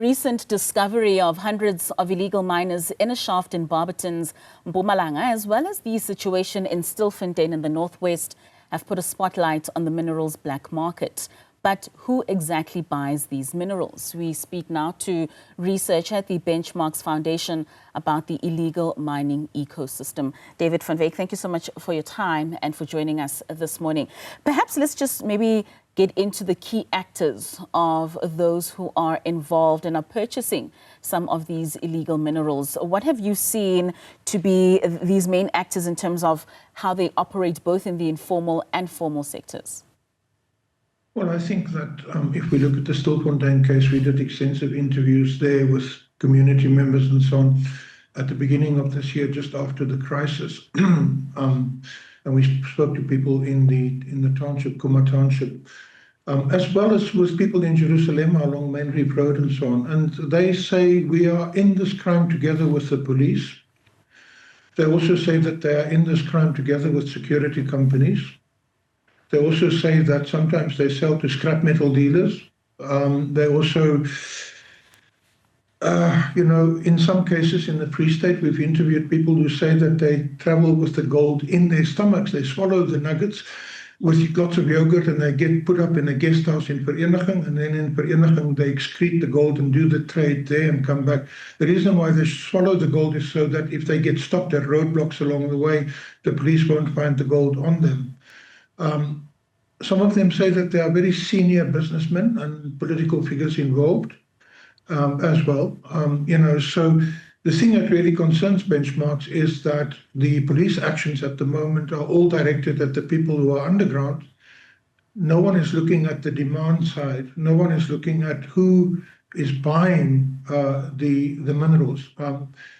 Recent discovery of hundreds of illegal miners in a shaft in Barberton's Mpumalanga, as well as the situation in Stilfontein in the northwest, have put a spotlight on the minerals black market. But who exactly buys these minerals? We speak now to researcher at the Benchmarks Foundation about the illegal mining ecosystem. David van Wyk, thank you so much for your time and for joining us this morning. Perhaps let's just maybe get into the key actors of those who are involved and are purchasing some of these illegal minerals. What have you seen to be these main actors in terms of how they operate both in the informal and formal sectors? Well, I think that if we look at the Stilfontein case, we did extensive interviews there with community members and so on at the beginning of this year, just after the crisis. And we spoke to people in the township, Kuma Township, as well as with people in Jerusalem along Main Reef Road and so on. And they say we are in this crime together with the police. They also say that they are in this crime together with security companies. They also say that sometimes they sell to scrap metal dealers. They also, in some cases in the Free State, we've interviewed people who say that they travel with the gold in their stomachs. They swallow the nuggets with lots of yogurt and they get put up in a guest house in Vereniging, and then in Vereniging they excrete the gold and do the trade there and come back. The reason why they swallow the gold is so that if they get stopped at roadblocks along the way, the police won't find the gold on them. Some of them say that there are very senior businessmen and political figures involved as well. So the thing that really concerns Benchmarks is that the police actions at the moment are all directed at the people who are underground. No one is looking at the demand side. No one is looking at who is buying the minerals.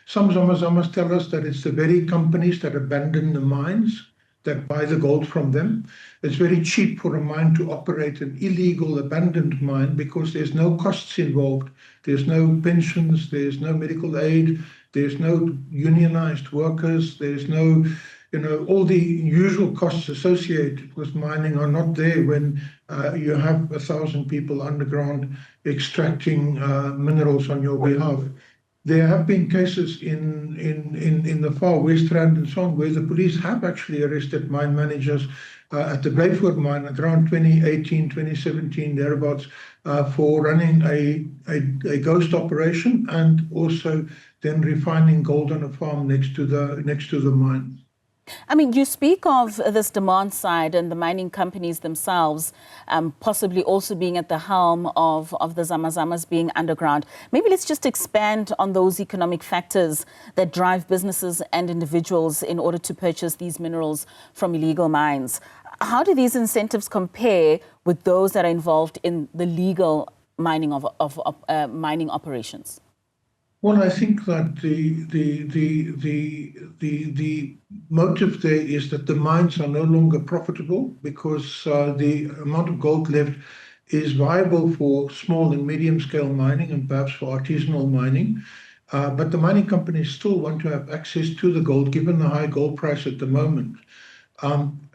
Some Zamazamas tell us that it's the very companies that abandon the mines that buy the gold from them. It's very cheap for a mine to operate an illegal abandoned mine because there's no costs involved. There's no pensions, there's no medical aid, there's no unionized workers, there's no, all the usual costs associated with mining are not there when you have 1,000 people underground extracting minerals on your behalf. There have been cases in the far West Rand and so on where the police have actually arrested mine managers at the Blyford mine at around 2018, 2017, thereabouts, for running a ghost operation and also then refining gold on a farm next to the mine. I mean, you speak of this demand side and the mining companies themselves possibly also being at the helm of the Zamazamas being underground. Maybe let's just expand on those economic factors that drive businesses and individuals in order to purchase these minerals from illegal mines. How do these incentives compare with those that are involved in the legal mining mining operations? Well, I think that the motive there is that the mines are no longer profitable because the amount of gold left is viable for small and medium scale mining and perhaps for artisanal mining. But the mining companies still want to have access to the gold given the high gold price at the moment.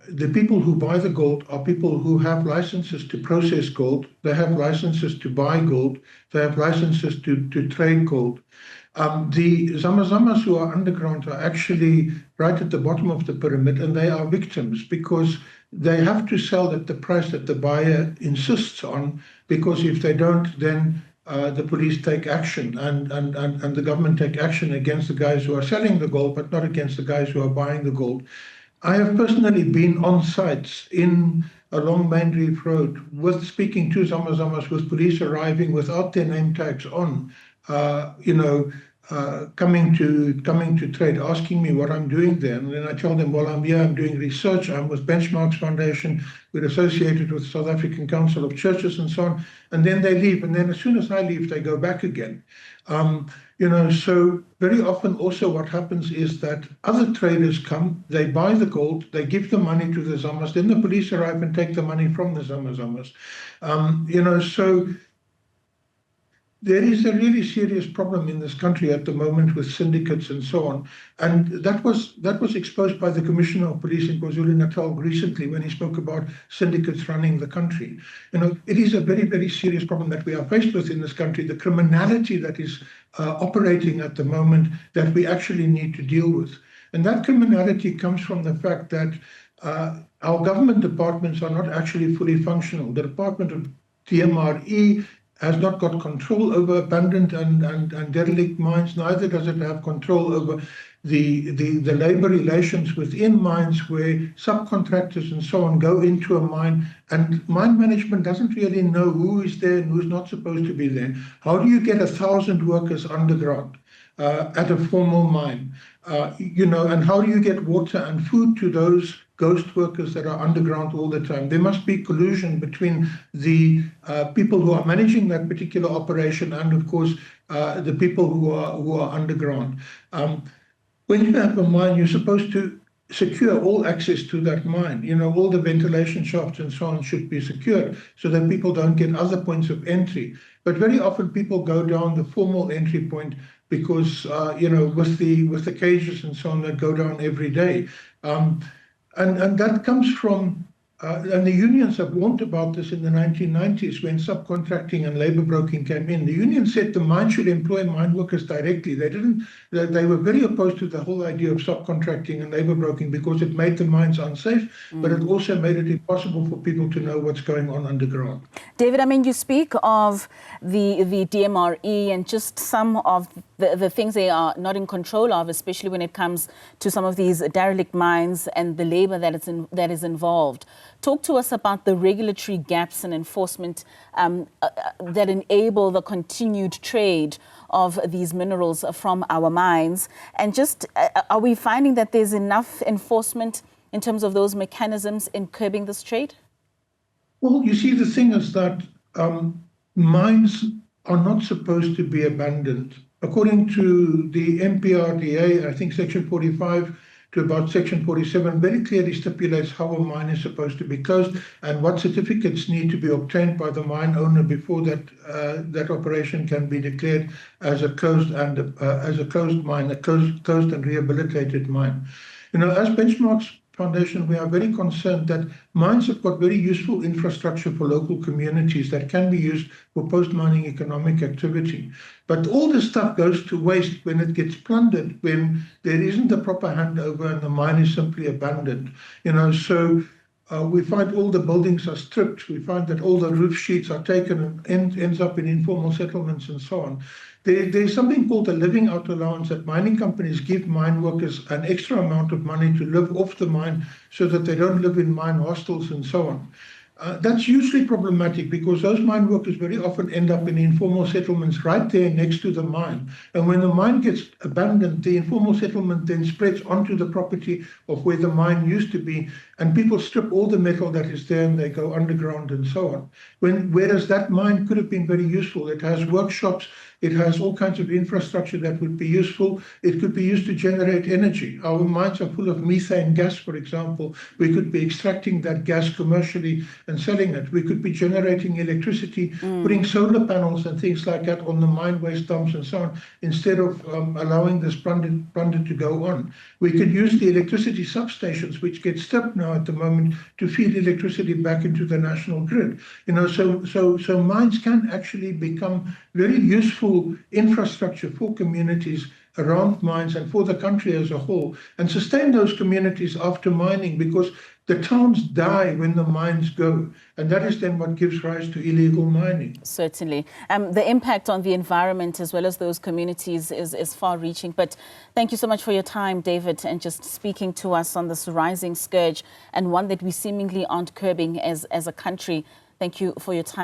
The people who buy the gold are people who have licenses to process gold, they have licenses to buy gold, they have licenses to trade gold. The Zamazamas who are underground are actually right at the bottom of the pyramid, and they are victims because they have to sell at the price that the buyer insists on, because if they don't, then the police take action and the government take action against the guys who are selling the gold, but not against the guys who are buying the gold. I have personally been on sites along Main Reef Road with speaking to Zamazamas, with police arriving without their name tags on, coming to trade, asking me what I'm doing there. And then I tell them, well, I'm here, I'm doing research, I'm with Benchmarks Foundation, we're associated with South African Council of Churches and so on. And then they leave. And then as soon as I leave, they go back again. So very often also what happens is that other traders come, they buy the gold, they give the money to the Zamas, then the police arrive and take the money from the Zamazamas. So There is a really serious problem in this country at the moment with syndicates and so on. And that was exposed by the Commissioner of Police in KwaZulu-Natal recently when he spoke about syndicates running the country. It is a very, very serious problem that we are faced with in this country, the criminality that is operating at the moment that we actually need to deal with. And that criminality comes from the fact that our government departments are not actually fully functional. The Department of DMRE has not got control over abandoned and derelict mines, neither does it have control over the labor relations within mines where subcontractors and so on go into a mine, and mine management doesn't really know who is there and who's not supposed to be there. How do you get 1,000 workers underground at a formal mine? And how do you get water and food to those ghost workers that are underground all the time? There must be collusion between the people who are managing that particular operation and, of course, the people who are underground. When you have a mine, you're supposed to secure all access to that mine. All the ventilation shafts and so on should be secured so that people don't get other points of entry. But very often people go down the formal entry point because, with the cages and so on that go down every day. And that comes from, and the unions have warned about this in the 1990s when subcontracting and labor broking came in. The union said the mine should employ mine workers directly. They were very opposed to the whole idea of subcontracting and labor broking because it made the mines unsafe, but it also made it impossible for people to know what's going on underground. David, you speak of the DMRE and just some of the things they are not in control of, especially when it comes to some of these derelict mines and the labor that is involved. Talk to us about the regulatory gaps and enforcement that enable the continued trade of these minerals from our mines. And just, are we finding that there's enough enforcement in terms of those mechanisms in curbing this trade? Well, you see, the thing is that mines are not supposed to be abandoned. According to the MPRDA, I think Section 45 to about Section 47 very clearly stipulates how a mine is supposed to be closed and what certificates need to be obtained by the mine owner before that operation can be declared as a closed mine, a closed and rehabilitated mine. As Benchmarks Foundation, we are very concerned that mines have got very useful infrastructure for local communities that can be used for post-mining economic activity. But all this stuff goes to waste when it gets plundered, when there isn't a proper handover and the mine is simply abandoned. So we find all the buildings are stripped. We find that all the roof sheets are taken and ends up in informal settlements and so on. There's something called a living out allowance that mining companies give mine workers an extra amount of money to live off the mine so that they don't live in mine hostels and so on. That's usually problematic because those mine workers very often end up in informal settlements right there next to the mine. And when the mine gets abandoned, the informal settlement then spreads onto the property of where the mine used to be, and people strip all the metal that is there and they go underground and so on. Whereas that mine could have been very useful. It has workshops, it has all kinds of infrastructure that would be useful. It could be used to generate energy. Our mines are full of methane gas, for example. We could be extracting that gas commercially and selling it. We could be generating electricity, putting solar panels and things like that on the mine waste dumps and so on, instead of allowing this plunder to go on. We could use the electricity substations, which get stripped now at the moment, to feed electricity back into the national grid. So mines can actually become very useful infrastructure for communities around mines and for the country as a whole, and sustain those communities after mining, because the towns die when the mines go, and that is then what gives rise to illegal mining. Certainly. The impact on the environment as well as those communities is far-reaching. But thank you so much for your time, David, and just speaking to us on this rising scourge and one that we seemingly aren't curbing as a country. Thank you for your time.